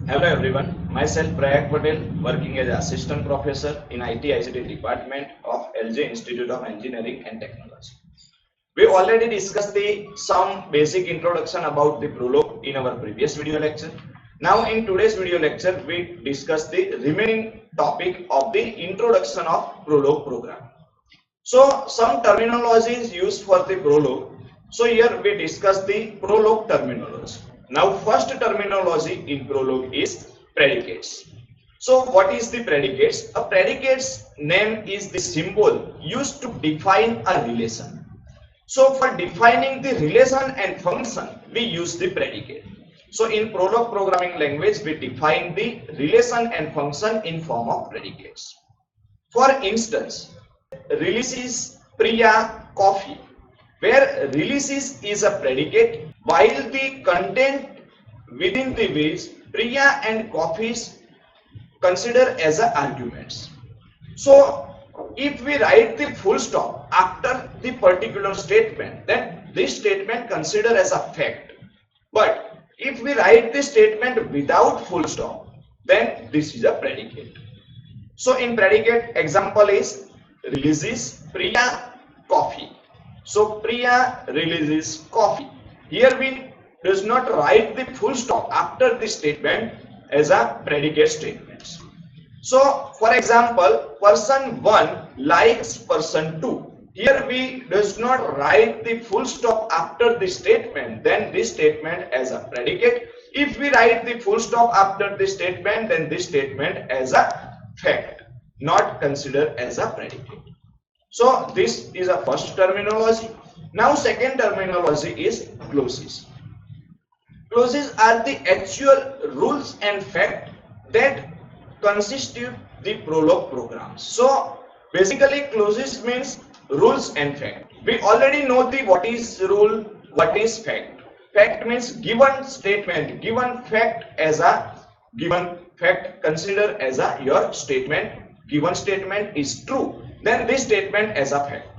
Hello everyone, myself Prayag Patel, working as assistant professor in IT ICT department of LJ Institute of Engineering and Technology. We already discussed some basic introduction about the Prolog in our previous video lecture. Now in today's video lecture, we discuss the remaining topic of the introduction of Prolog program. So some terminology is used for the Prolog. So here we discuss the Prolog terminology. Now first terminology in Prolog is predicates. So what is the predicates? A predicate's name is the symbol used to define a relation. So for defining the relation and function, we use the predicate. So in Prolog programming language, we define the relation and function in form of predicates. For instance, releases Priya coffee, where releases is a predicate while the content within the which Priya and coffee is considered as a arguments. So if we write the full stop after the particular statement, then this statement considered as a fact. But if we write the statement without full stop, then this is a predicate. So in predicate, example is releases Priya coffee. So Priya releases coffee. Here we does not write the full stop after the statement as a predicate statement. So for example, person 1 likes person 2. Here we does not write the full stop after the statement, then this statement as a predicate. If we write the full stop after the statement, then this statement as a fact, not considered as a predicate. So this is a first terminology. Now second terminology is clauses. Clauses are the actual rules and fact that constitute the Prolog program. So basically clauses means rules and fact. We already know the what is rule, what is fact. Fact means given statement, given fact as a given fact considered as a your statement. Given statement is true, then this statement as a fact.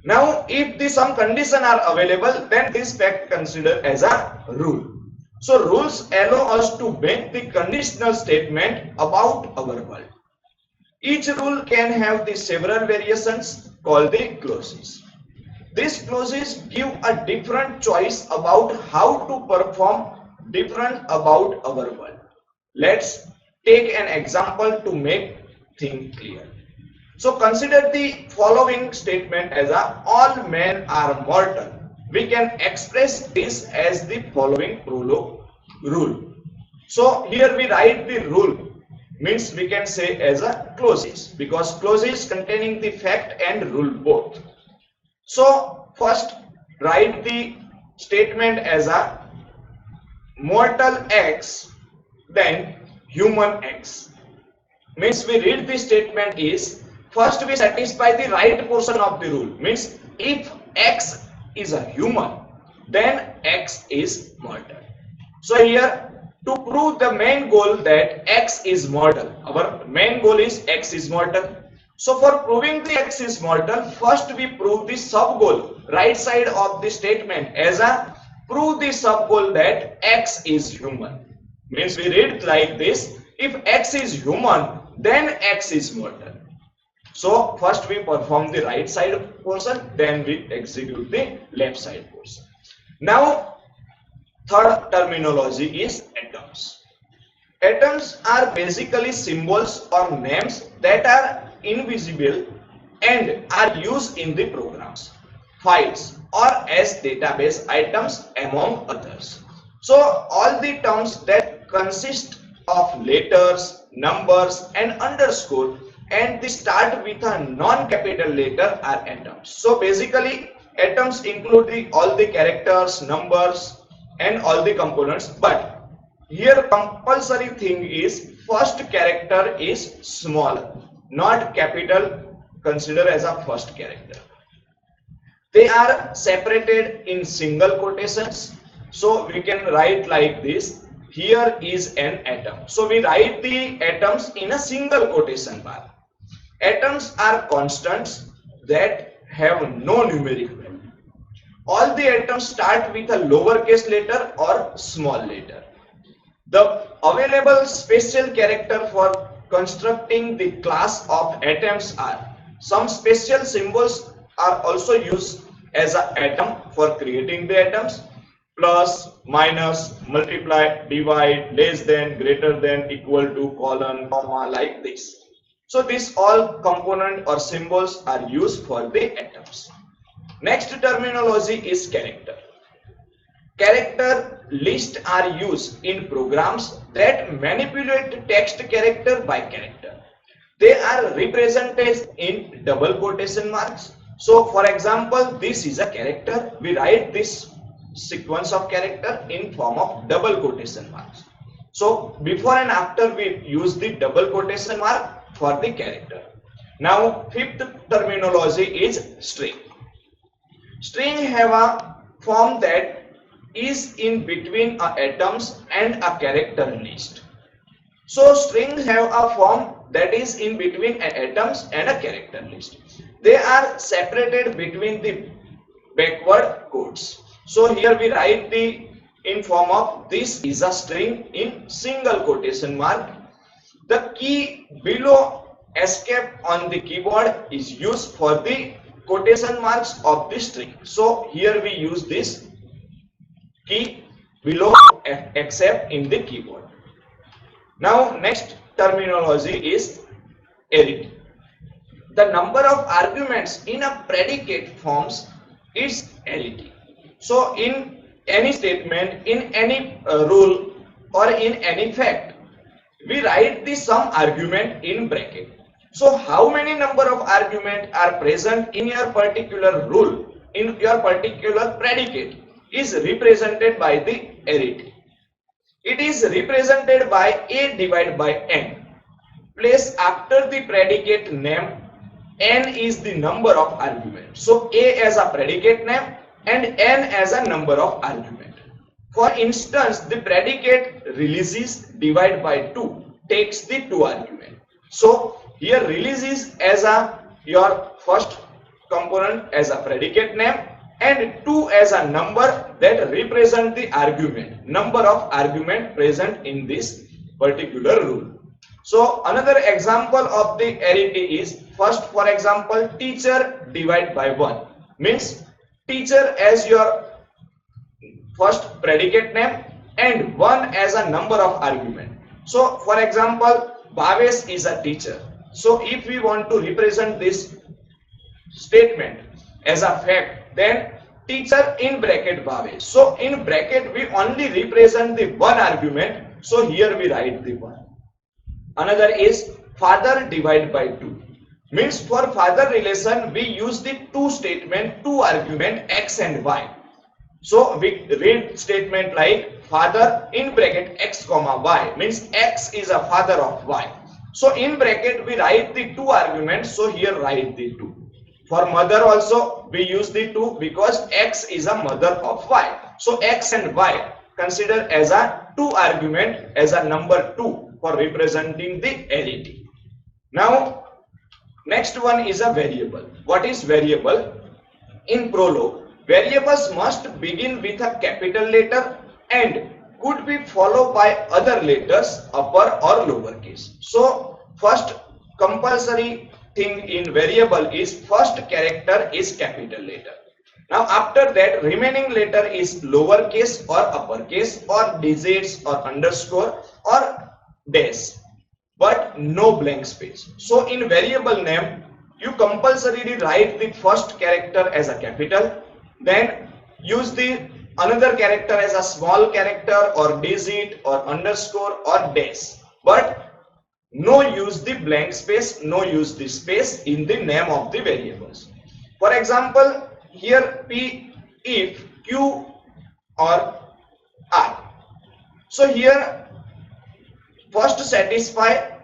Now if the some condition are available, then this fact considered as a rule. So rules allow us to make the conditional statement about our world. Each rule can have the several variations called the clauses. These clauses give a different choice about how to perform different about our world. Let's take an example to make things clear. So consider the following statement as a all men are mortal. We can express this as the following Prolog rule. So here we write the rule, means we can say as a clauses, because clauses containing the fact and rule both. So first write the statement as a mortal X, then human X. Means we read the statement is first we satisfy the right portion of the rule, means if X is a human, then X is mortal. So here to prove the main goal that X is mortal, our main goal is X is mortal. So for proving the X is mortal, first we prove the sub goal right side of the statement as a prove the sub goal that X is human. Means we read like this, if X is human, then X is mortal. So first we perform the right side portion, then we execute the left side portion. Now third terminology is atoms. Atoms are basically symbols or names that are invisible and are used in the programs, files or as database items among others. So all the terms that consist of letters, numbers and underscore and they start with a non-capital letter are atoms. So basically atoms include all the characters, numbers and all the components, but here compulsory thing is first character is small, not capital, consider as a first character. They are separated in single quotations. So we can write like this, here is an atom. So we write the atoms in a single quotation bar. Atoms are constants that have no numeric value. All the atoms start with a lowercase letter or small letter. The available special character for constructing the class of atoms are some special symbols are also used as an atom for creating the atoms: plus, minus, multiply, divide, less than, greater than, equal to, colon, comma, like this. So these all component or symbols are used for the atoms. Next terminology is character. Character lists are used in programs that manipulate text character by character. They are represented in double quotation marks. So for example, this is a character. We write this sequence of character in form of double quotation marks. So before and after we use the double quotation mark for the character. Now fifth terminology is string. String have a form that is in between a atoms and a character list. So strings have a form that is in between atoms and a character list. They are separated between the backward quotes. So here we write the in form of this is a string in single quotation mark. The key below escape on the keyboard is used for the quotation marks of the string. So here we use this key below except in the keyboard. Now next terminology is arity. The number of arguments in a predicate forms is arity. So in any statement, in any rule or in any fact, we write the some argument in bracket. So how many number of arguments are present in your particular rule, in your particular predicate, is represented by the arity. It is represented by a divided by n. Place after the predicate name, n is the number of arguments. So a as a predicate name and n as a number of argument. For instance, the predicate releases divide by 2 takes the 2 argument. So here releases as a your first component as a predicate name and 2 as a number that represent the argument, number of argument present in this particular rule. So another example of the arity is, first for example, teacher divide by 1 means teacher as your first predicate name and 1 as a number of argument. So for example, Bhavesh is a teacher. So if we want to represent this statement as a fact, then teacher in bracket Bhavesh. So in bracket we only represent the one argument. So here we write the 1. Another is father divide by 2. Means for father relation we use the 2 statement, 2 argument x and y. So we read statement like father in bracket x comma y means x is a father of y. So in bracket we write the 2 arguments. So here write the 2. For mother also we use the 2 because x is a mother of y. So x and y consider as a 2 argument as a number 2 for representing the arity. Now next one is a variable. What is variable? In Prolog, variables must begin with a capital letter and could be followed by other letters, upper or lower case. So first compulsory thing in variable is first character is capital letter. Now after that remaining letter is lower case or upper case or digits or underscore or dash, but no blank space. So in variable name you compulsorily write the first character as a capital, then use the another character as a small character or digit or underscore or dash, but no use the blank space, no use the space in the name of the variables. For example, here P if Q or R. So here first satisfy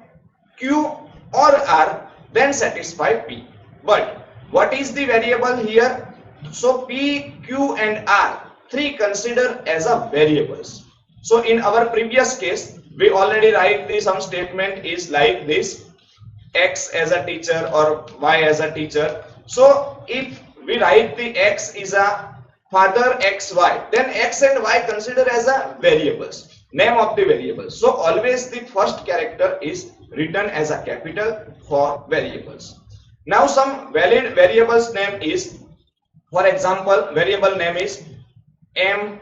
Q or R, then satisfy P. But what is the variable here? So P, Q and R, 3 consider as a variables. So in our previous case, we already write the some statement is like this, X as a teacher or Y as a teacher. So if we write the X is a father XY, then X and Y consider as a variables. name of the variable. So always the first character is written as a capital for variables. Now some valid variables name is, for example, variable name is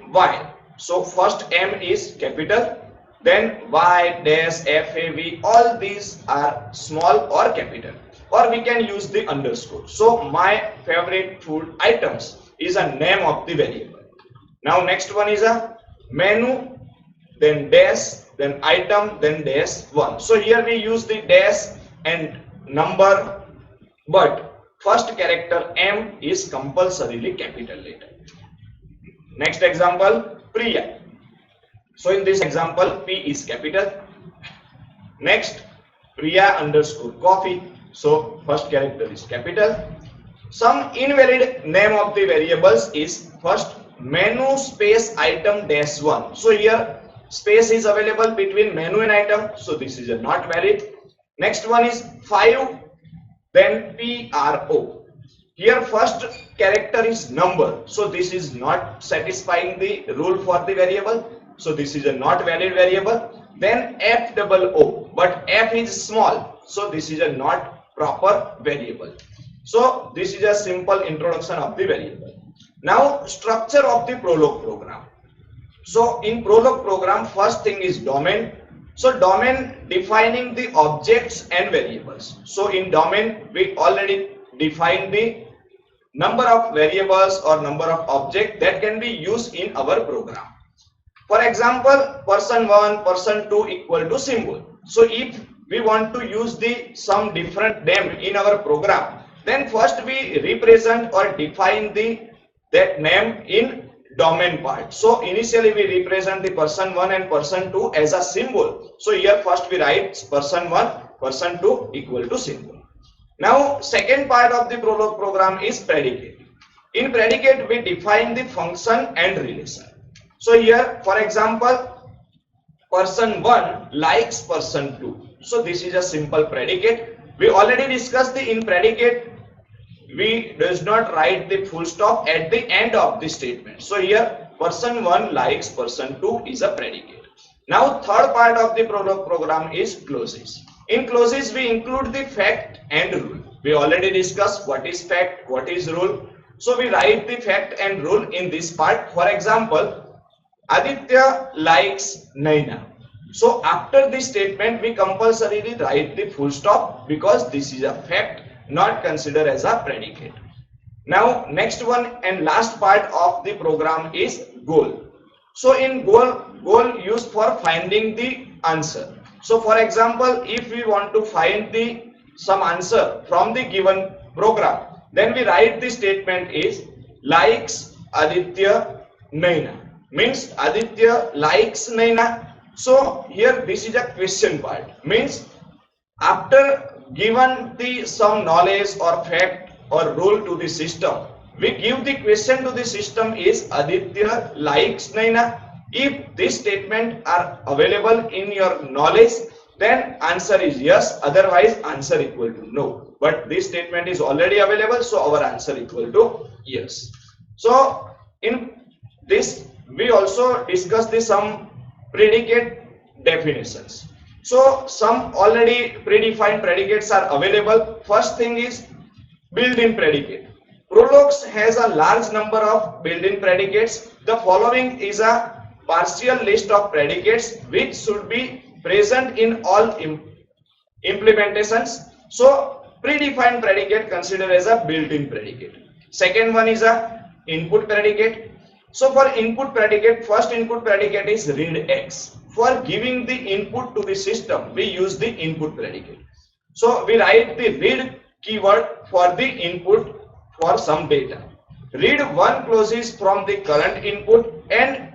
my. So first M is capital, then Y dash FAV, all these are small or capital, or we can use the underscore. So my favorite food items is a name of the variable. Now next one is a menu, then dash, then item, then dash 1. So here we use the dash and number, but first character M is compulsorily capital letter. Next example, Priya. So in this example, P is capital. Next, Priya underscore coffee. So first character is capital. Some invalid name of the variables is first menu space item dash 1. So here space is available between menu and item. So this is a not valid. Next one is 5, then PRO. Here first character is number, so this is not satisfying the rule for the variable, so this is a not valid variable. Then FOO, but F is small, so this is a not proper variable. So this is a simple introduction of the variable. Now structure of the Prolog program. So in Prolog program, first thing is domain. So domain defining the objects and variables. So in domain we already define the number of variables or number of objects that can be used in our program. For example, person1, person2 equal to symbol. So if we want to use the some different name in our program, then first we represent or define the that name in domain part. So initially we represent the person1 and person2 as a symbol. So here first we write person1, person2 equal to symbol. Now second part of the Prolog program is predicate. In predicate we define the function and relation. So here for example, person1 likes person2. So this is a simple predicate. We already discussed the in predicate we does not write the full stop at the end of the statement. So here person1 likes person2 is a predicate. Now third part of the Prolog program is clauses. In clauses we include the fact and rule. We already discussed what is fact, what is rule. So we write the fact and rule in this part. For example, Aditya likes Naina. So after this statement we compulsorily write the full stop because this is a fact, not considered as a predicate. Now next one and last part of the program is goal. So in goal used for finding the answer. So for example, if we want to find the some answer from the given program, then we write the statement is likes Aditya Naina, means Aditya likes Naina. So here this is a question part, means after given the some knowledge or fact or rule to the system, we give the question to the system is Aditya likes Naina. If this statement are available in your knowledge, then answer is yes, otherwise answer equal to no. But this statement is already available, so our answer equal to yes. So in this we also discuss the some predicate definitions. So some already predefined predicates are available. First thing is built-in predicate. Prolog has a large number of built-in predicates. The following is a partial list of predicates which should be present in all implementations. So predefined predicate considered as a built-in predicate. Second one is a input predicate. So for input predicate, first input predicate is read X. For giving the input to the system, we use the input predicate. So we write the read keyword for the input for some data. Read one clauses from the current input and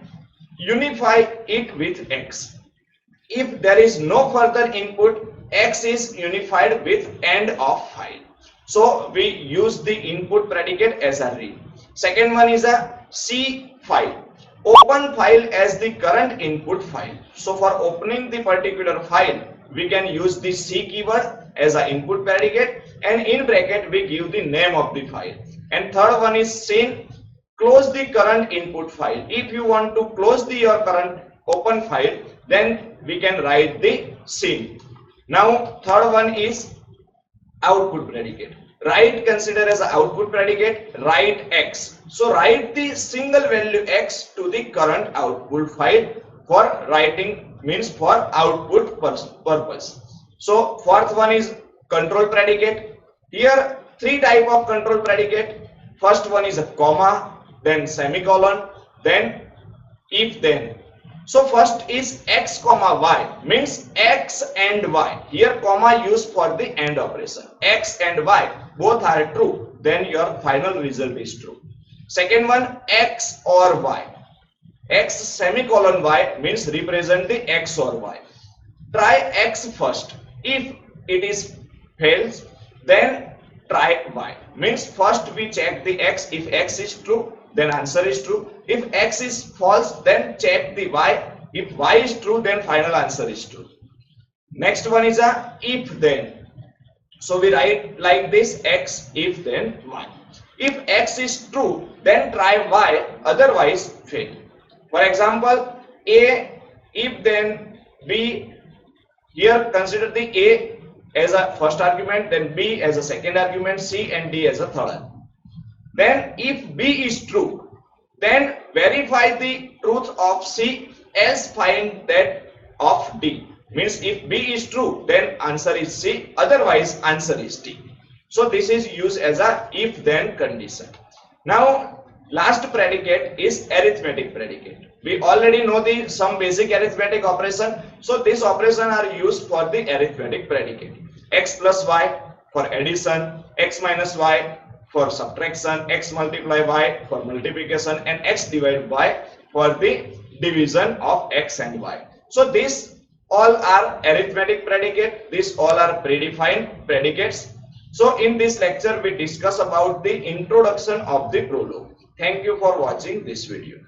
unify it with X. If there is no further input, X is unified with end of file. So we use the input predicate as a read. Second one is a C file. Open file as the current input file. So for opening the particular file, we can use the C keyword as an input predicate, and in bracket we give the name of the file. And third one is scene. Close the current input file. If you want to close your current open file, then we can write the scene. Now third one is output predicate. Write consider as a output predicate, write x. So write the single value x to the current output file for writing, means for output purpose. So fourth one is control predicate. Here three type of control predicate. First one is a comma, then semicolon, then if then. So first is x comma y, means x and y. Here comma used for the AND operation. X and y both are true, then your final result is true. Second one, x or y. X semicolon y means represent the x or y. Try x first. If it is fails, then try y. Means first we check the x. If x is true, then answer is true. If x is false, then check the y. If y is true, then final answer is true. Next one is a if then. So we write like this, x if then y. If x is true, then try y, otherwise fail. For example, a if then b. Here consider the a as a first argument, then b as a second argument, c and d as a third. Then if b is true, then verify the truth of c, else find that of d. Means if b is true, then answer is c, otherwise answer is d. So this is used as a if then condition. Now last predicate is arithmetic predicate. We already know the some basic arithmetic operation. So this operation are used for the arithmetic predicate. X plus y for addition, x minus y for subtraction, x multiply y for multiplication, and x divided y for the division of x and y. So these all are arithmetic predicate. These all are predefined predicates. So in this lecture we discuss about the introduction of the Prolog. Thank you for watching this video.